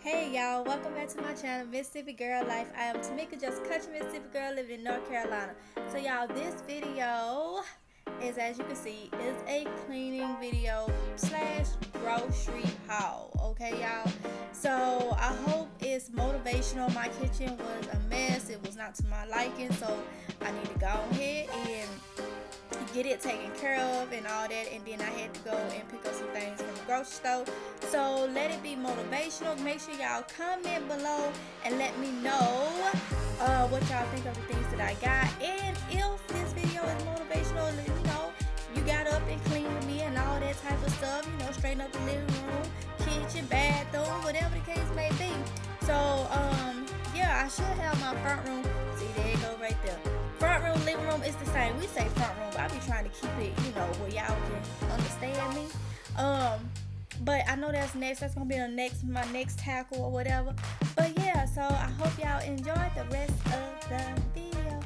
Hey y'all, welcome back to my channel, Mississippi Girl Life. I am Tamika, just country Mississippi girl living in North Carolina. So y'all, this video is, as you can see, is a cleaning video slash grocery haul. Okay y'all, so I hope it's motivational. My kitchen was a mess. It was not to my liking, so I need to go ahead and get it taken care of and all that, and then I had to go and pick up some things from the grocery store. So let it be motivational. Make sure y'all comment below and let me know what y'all think of the things that I got, and if this video is motivational, you got up and cleaned with me and all that type of stuff, straighten up the living room, kitchen, bathroom, whatever the case may be. So yeah, I should have my front room. See, there you go right there. Front room, living room, it's the same. We say front room, but I be trying to keep it, where y'all can understand me. But I know that's next. That's gonna be my next tackle or whatever. But yeah, so I hope y'all enjoy the rest of the video.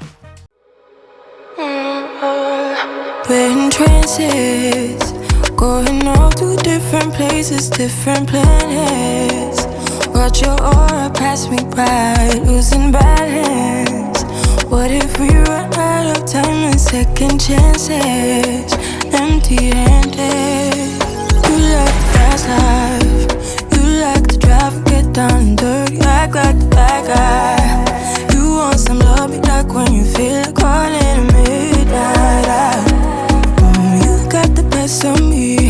We're in trances, going off to different places, different planets. Watch your aura pass me by, losing balance. What if we run out of time and second chances? Empty-handed. You like the fast life, you like to drive and get down and dirty, act like the bad guy. You want some love, be like when you feel like calling at midnight. You got the best of me,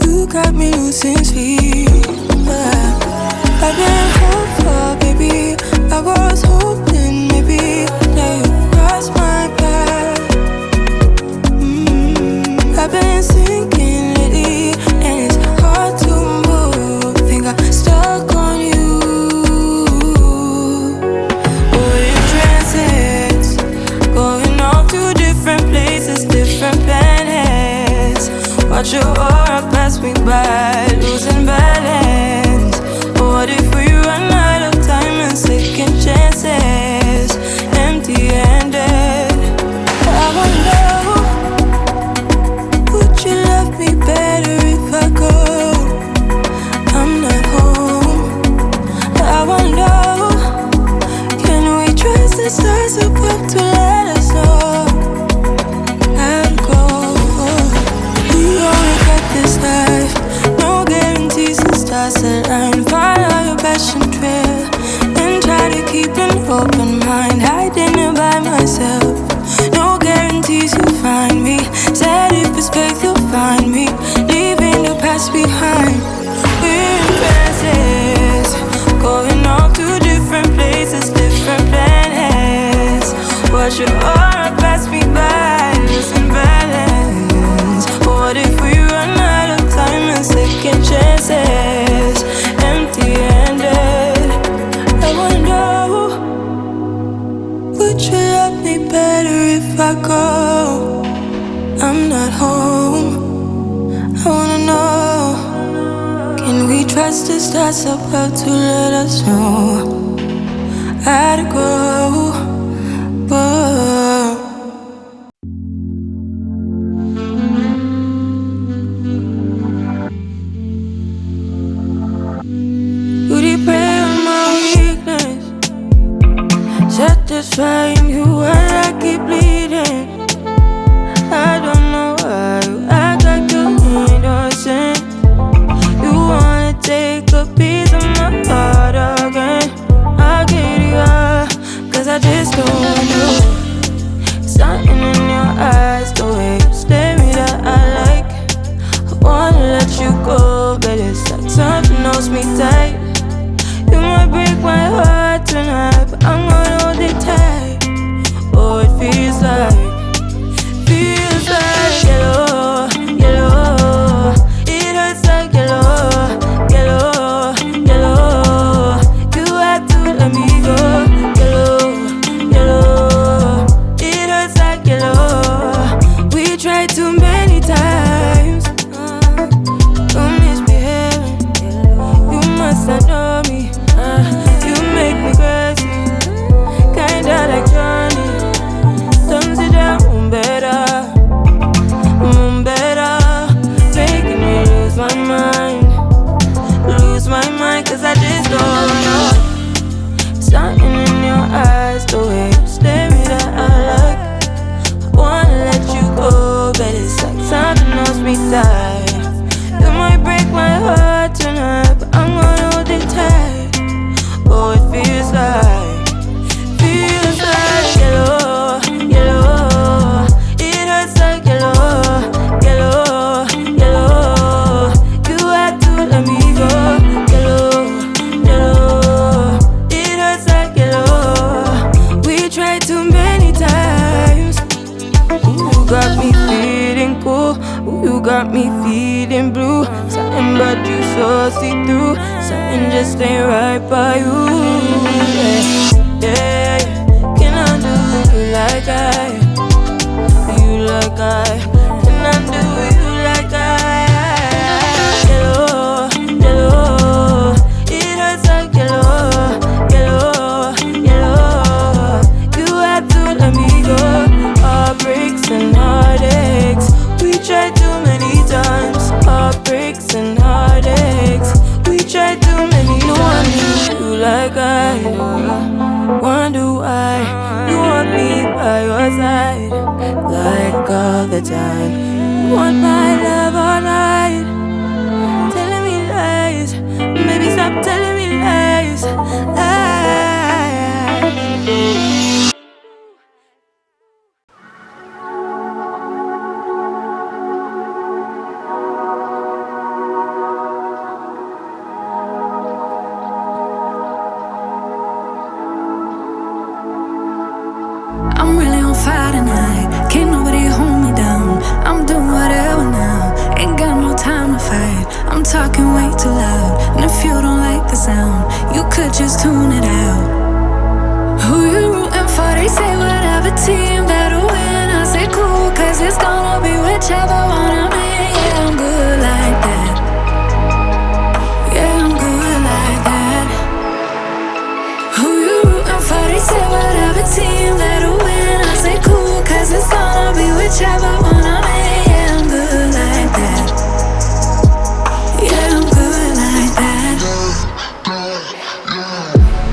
you got me losing sleep. I've been hopeful, baby, I was hoping maybe that you cross my path. I've been sinking lately, and it's hard to move. Think I'm stuck on you. We're in transits, going off to different places, different planets. Watch your aura pass me by, losing balance. What if we run out of time and second chances? Empty-handed. I wonder, would you love me better if I go? I'm not home. I wonder, can we trust the stars above to let us know how to go? We only got this life, no guarantees the stars align. Follow your passion trail and try to keep an open mind. Hiding it by myself, no guarantees you'll find me. Said if it's faith you'll find me, leaving the past behind. We're in trances, going off to different places, different planets. Watch your aura pass me by, losing balance. What if we run out of time and second chances? Empty-handed. I wonder, would you love me better if I go? I'm not home. I wanna know, can we trust the stars above to let us know how to go? Whoa. Satisfying you while I keep bleeding. I don't know why you act like you innocent. You wanna take a piece of my heart again. I'll get you up, cause I just don't know. Something in your eyes, the way you stare me that I like. I wanna let you go, but it's like something holds me tight. You might break my heart tonight, but I'm gonna hold it tight. Oh, it feels like yellow, yellow. It hurts like yellow, yellow, yellow. You have to let me go, yellow, yellow. It hurts like yellow. We tried too many times. Don't misbehave. You must not know me. You stay right by you. Yeah, can I do you like I? You like I? Can I do you like I? Yellow, yellow, it hurts like yellow, yellow, yellow. You had to let me go. Heartbreaks and heartaches, we tried too many times. Heartbreaks and heartaches, we tried too many times. No one knew you like I do. Wonder why you want me by your side, like all the time. You want my love all night, telling me lies. Maybe stop telling me lies. I'm really on fire tonight. Can't nobody hold me down. I'm doing whatever now. Ain't got no time to fight. I'm talking way too loud. And if you don't like the sound, you could just tune it out. Who you rooting for? They say whatever team that'll win. I say cool, cause it's gonna be whichever one I'm in. Yeah, I'm good like that. Yeah, I'm good like that. Who you rooting for? They say whatever team that'll win. I say cool, cause it's gonna be whichever one I'm in. Yeah, I'm good like that. Yeah, I'm good like that.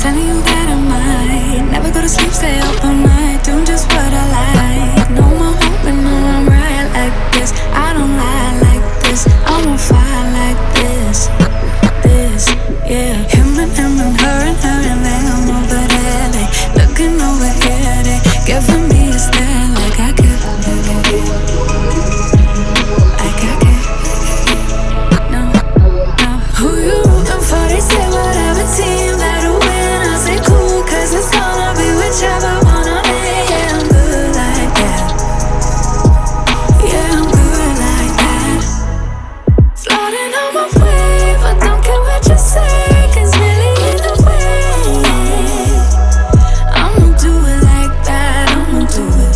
Telling you that I might never go to sleep, stay up all night, doing just what I like. No more hoping, no, I'm right like this. I don't lie like this, I'm on fire like this. This, yeah. Him and her and they on over there. They looking over here, they giving me a stare like I care. Like I care. No, no. Who you rooting for? They say whatever team that'll win. I say cool, cause it's gonna be whichever one I'm in. Yeah, I'm good like that. Yeah, I'm good like that. Floating on my wave, but don't care what you say, cause really either way, I'ma do it like that. I'ma do it.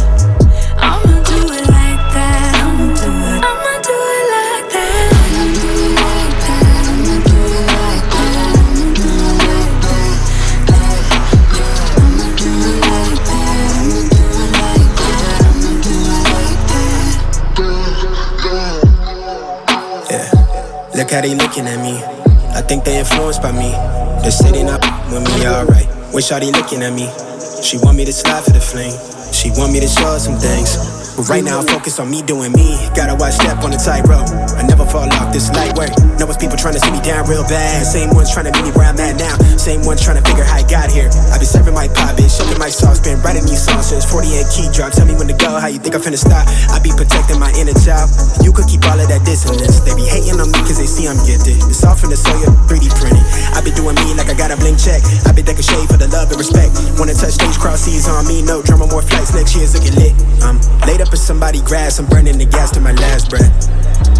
I'ma do it like that. I'ma do it. I'ma do it like that. I'ma do it like that. I'ma do it like that. I'ma do it like that. I'ma do it like that. I'ma do it like that. I'ma do it like that. Yeah, look how they looking at me. I think they influenced by me. They're sitting up with me, alright. Wish how they looking at me. She want me to slide for the flame. She want me to show her some things. But right now, focus on me doing me. Gotta watch step on the tightrope. I never fall off this light work. Know it's people trying to see me down real bad. Same ones trying to meet me where I'm at now. Same ones trying to figure how I got here. I been serving my pop, bitch, shoving my sauce, been writing these songs since 48 key drop. Tell me when to go, how you think I'm finna stop? I be protecting my inner child. You could keep all of that dissonance. They be hating on me cause they see I'm gifted. It's all from the soul, 3D printed. I been doing me like I got a blank check. I been decking shade for the love and respect. Wanna touch stage, cross seas on me. No drama, more flights, next year's looking lit. I'm laid up in somebody's grass, I'm burning the gas to my last breath.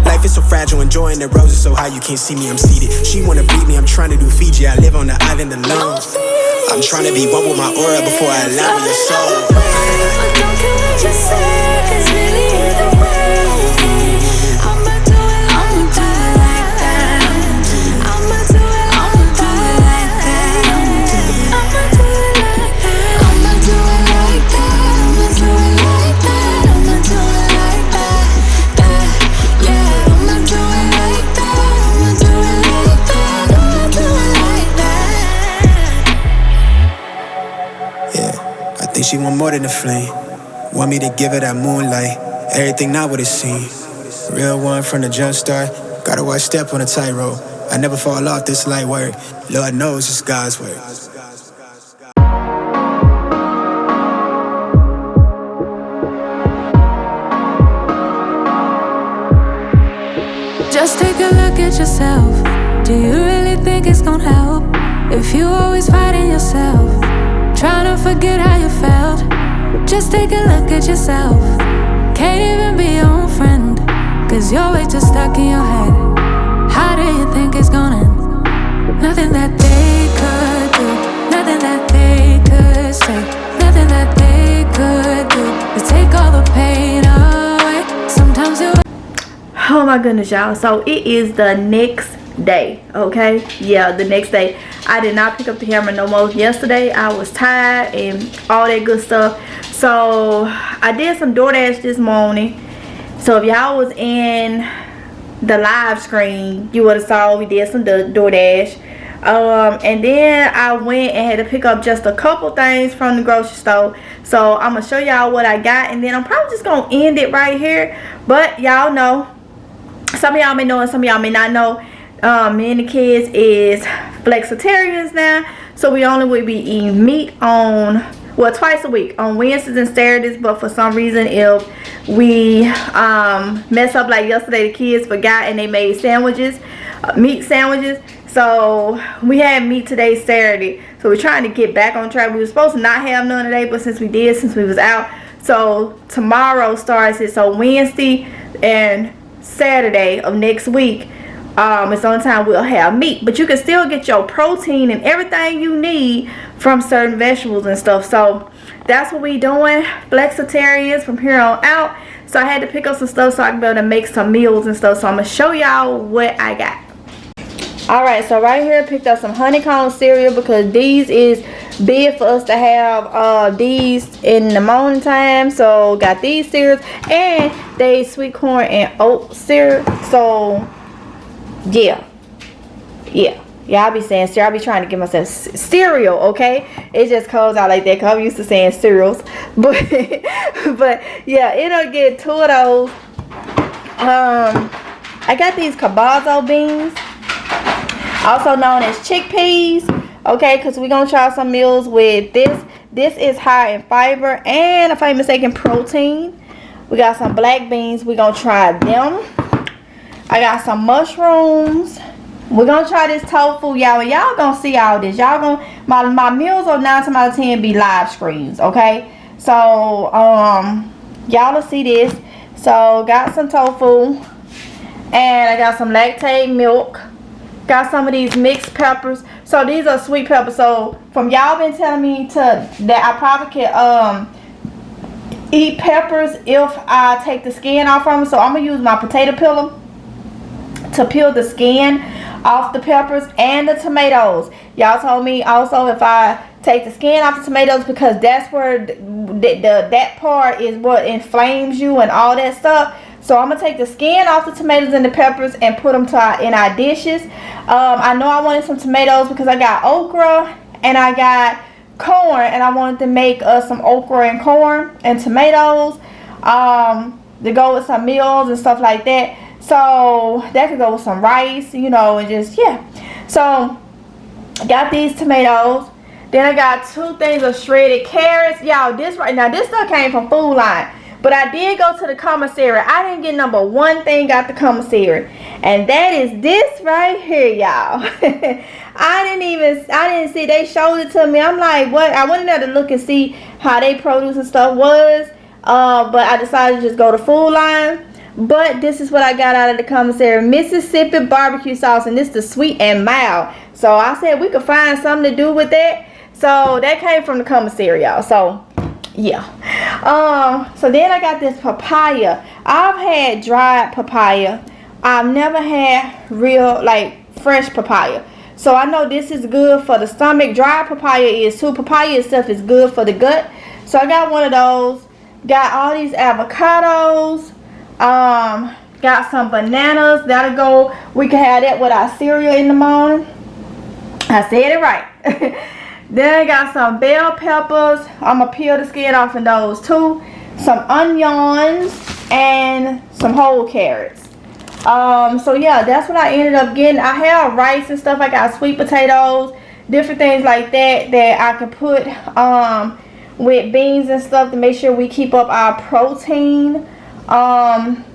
Life is so fragile, enjoying the roses so high you can't see me, I'm seated. She wanna breed me, I'm trying to do Fiji. I live on the island alone. I'm trying to be one with my aura before I allow with your soul. But don't care what you say, cause really either way, I'ma do it like that. I'ma do it like that. I'ma do it like that. I'ma do it like that. I'ma do it like that. I'ma do it like that. Yeah, I'ma do it like that. I'ma do it like that. I'ma do it like that. Yeah, I think she want more than a flame. Want me to give her that moonlight. Everything not what it seems. Real one from the jump start. Gotta watch step on a tightrope. I never fall off this light work. Lord knows it's God's work. Just take a look at yourself. Do you really think it's gonna help if you always fighting yourself, trying to forget how you felt? Just take a look at yourself. Can't even be your own friend, cause you're way too stuck in your head. How do you think it's gonna end? Nothing that day Oh my goodness, y'all. So it is the next day, okay? Yeah, the next day. I did not pick up the camera no more yesterday. I was tired and all that good stuff. So I did some DoorDash this morning. So if y'all was in the live screen, you would have saw we did some DoorDash. And then I went and had to pick up just a couple things from the grocery store. So I'm gonna show y'all what I got, and then I'm probably just gonna end it right here. But y'all know, some of y'all may know and some of y'all may not know, me and the kids is flexitarians now, so we only will be eating meat on, well, twice a week, on Wednesdays and Saturdays. But for some reason, if we mess up like yesterday, the kids forgot and they made sandwiches, meat sandwiches. So we had meat today, Saturday. So we're trying to get back on track. We were supposed to not have none today, but since we was out, so tomorrow starts it. So Wednesday and Saturday of next week, it's the only time we'll have meat. But you can still get your protein and everything you need from certain vegetables and stuff. So that's what we doing, flexitarians from here on out. So I had to pick up some stuff so I can be able to make some meals and stuff. So I'm gonna show y'all what I got. Alright, so right here I picked up some honeycomb cereal because these is big for us to have these in the morning time. So got these cereals, and they sweet corn and oat cereal. So yeah, y'all be saying cereal. I be trying to give myself cereal, okay? It just comes out like that because I'm used to saying cereals. But yeah, it'll get 2 of those. I got these cabazo beans, also known as chickpeas, okay, because we're gonna try some meals with this. This is high in fiber and, if I'm mistaken, protein. We got some black beans, we're gonna try them. I got some mushrooms. We're gonna try this tofu, y'all, and y'all gonna see all this. Y'all gonna, my meals are 9 times out of 10 be live streams, okay? So y'all will see this. So got some tofu, and I got some lactate milk. Got some of these mixed peppers. So these are sweet peppers. So from y'all been telling me that I probably can eat peppers if I take the skin off from them. So I'm gonna use my potato peeler to peel the skin off the peppers and the tomatoes. Y'all told me also if I take the skin off the tomatoes, because that's where that part is what inflames you and all that stuff. So I'm gonna take the skin off the tomatoes and the peppers and put them in our dishes. I know I wanted some tomatoes because I got okra and I got corn, and I wanted to make some okra and corn and tomatoes to go with some meals and stuff like that. So that could go with some rice, you know, and just, yeah. So got these tomatoes. Then I got 2 things of shredded carrots. Y'all, this right now, this stuff came from Food Line. But I did go to the commissary. I didn't get number 1 thing at the commissary, and that is this right here, y'all. I didn't see, they showed it to me. I'm like, what? I went in there to look and see how they produce and stuff was. But I decided to just go to Food Line. But this is what I got out of the commissary: Mississippi barbecue sauce, and this is the sweet and mild. So I said we could find something to do with that. So that came from the commissary, y'all. So yeah. So then I got this papaya. I've had dried papaya. I've never had real, like, fresh papaya. So I know this is good for the stomach. Dried papaya is too. Papaya itself is good for the gut. So I got one of those. Got all these avocados. Got some bananas. That'll go. We can have that with our cereal in the morning. I said it right. Then I got some bell peppers. I'm going to peel the skin off of those too. Some onions and some whole carrots. So yeah, that's what I ended up getting. I have rice and stuff. I got sweet potatoes, different things like that I can put with beans and stuff to make sure we keep up our protein and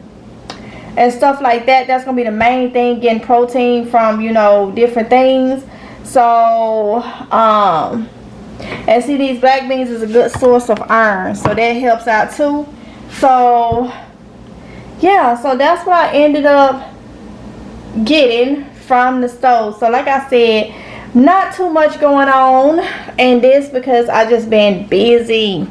stuff like that. That's going to be the main thing, getting protein from, you know, different things. So and see, these black beans is a good source of iron, so that helps out too. So yeah, so that's what I ended up getting from the stove. So like I said, not too much going on in this because I just been busy.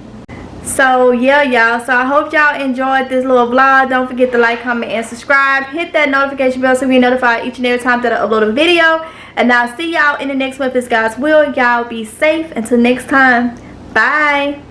So yeah, y'all, so I hope y'all enjoyed this little vlog. Don't forget to like, comment, and subscribe. Hit that notification bell so we get notified each and every time that I upload a video. And I'll see y'all in the next one if it's God's will. Y'all be safe until next time. Bye.